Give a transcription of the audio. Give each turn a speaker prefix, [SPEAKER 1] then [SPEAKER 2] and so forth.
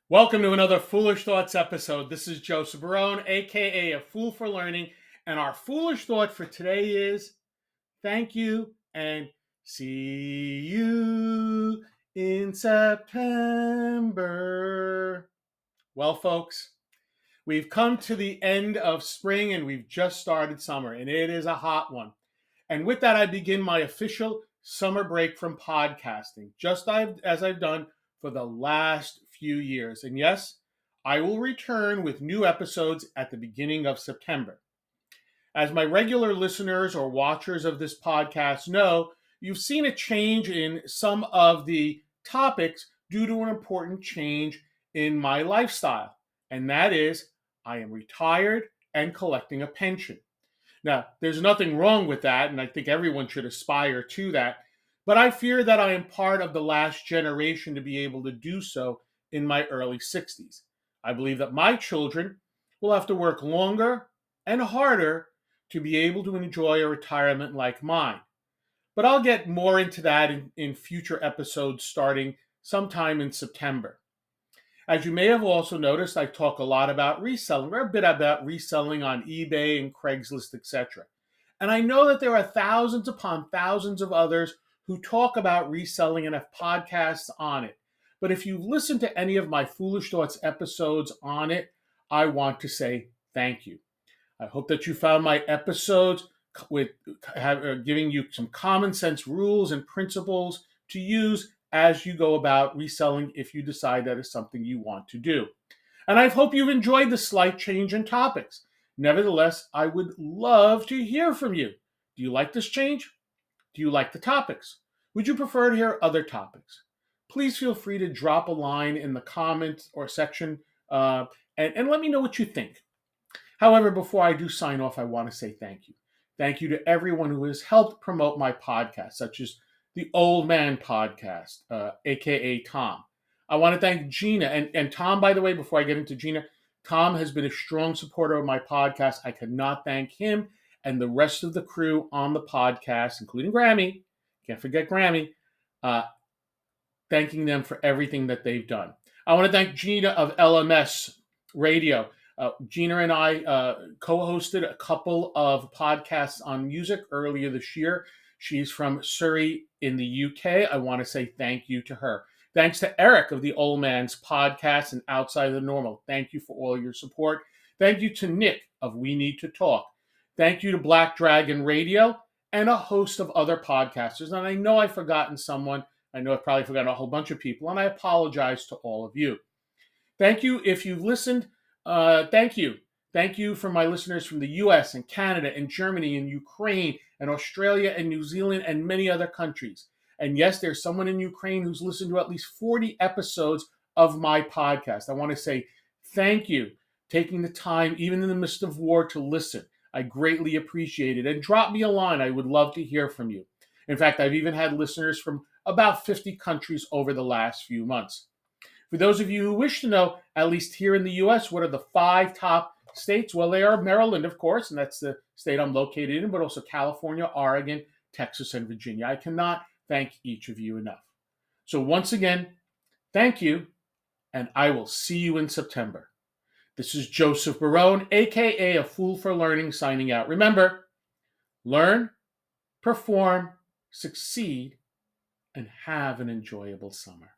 [SPEAKER 1] Welcome to another Foolish Thoughts episode. This is Joseph Barone, aka A Fool for Learning, and our foolish thought for today is thank you and see you in September. Well, folks, we've come to the end of spring and we've just started summer, and it is a hot one. And with that, I begin my official summer break from podcasting, just as I've done for the last few years. And yes, I will return with new episodes at the beginning of September. As my regular listeners or watchers of this podcast know, you've seen a change in some of the topics due to an important change in my lifestyle. And that is, I am retired and collecting a pension. Now, there's nothing wrong with that, and I think everyone should aspire to that. But I fear that I am part of the last generation to be able to do so in my early 60s. I believe that my children will have to work longer and harder to be able to enjoy a retirement like mine. But I'll get more into that in future episodes starting sometime in September. As you may have also noticed, I talk a lot about reselling, or a bit about reselling on eBay and Craigslist, etc. And I know that there are thousands upon thousands of others who talk about reselling and have podcasts on it. But if you've listened to any of my Foolish Thoughts episodes on it, I want to say thank you. I hope that you found my episodes with giving you some common sense rules and principles to use as you go about reselling if you decide that is something you want to do. And I hope you've enjoyed the slight change in topics. Nevertheless, I would love to hear from you. Do you like this change? Do you like the topics? Would you prefer to hear other topics? Please feel free to drop a line in the comments or section and let me know what you think. However, before I do sign off, I want to say thank you. Thank you to everyone who has helped promote my podcast, such as the Old Man Podcast, aka Tom. I want to thank Gina. And Tom, by the way, before I get into Gina, Tom has been a strong supporter of my podcast. I could not thank him and the rest of the crew on the podcast, including Grammy. Can't forget Grammy. Thanking them for everything that they've done. I want to thank Gina of LMS Radio. Gina and I co-hosted a couple of podcasts on music earlier this year. She's from Surrey in the UK. I want to say thank you to her. Thanks to Eric of the Old Man's Podcast and Outside of the Normal. Thank you for all your support. Thank you to Nick of We Need to Talk. Thank you to Black Dragon Radio and a host of other podcasters. And I know I've forgotten someone. I know I've probably forgotten a whole bunch of people, and I apologize to all of you. Thank you if you've listened. Thank you. Thank you for my listeners from the US and Canada and Germany and Ukraine and Australia and New Zealand and many other countries. And yes, there's someone in Ukraine who's listened to at least 40 episodes of my podcast. I want to say thank you, taking the time, even in the midst of war, to listen. I greatly appreciate it. And drop me a line. I would love to hear from you. In fact, I've even had listeners from about 50 countries over the last few months. For those of you who wish to know, at least here in the U.S., what are the 5 top states? Well, they are Maryland, of course, and that's the state I'm located in, but also California, Oregon, Texas, and Virginia. I cannot thank each of you enough. So once again, thank you, and I will see you in September. This is Joseph Barone, a.k.a. A Fool for Learning, signing out. Remember, learn, perform, succeed, and have an enjoyable summer.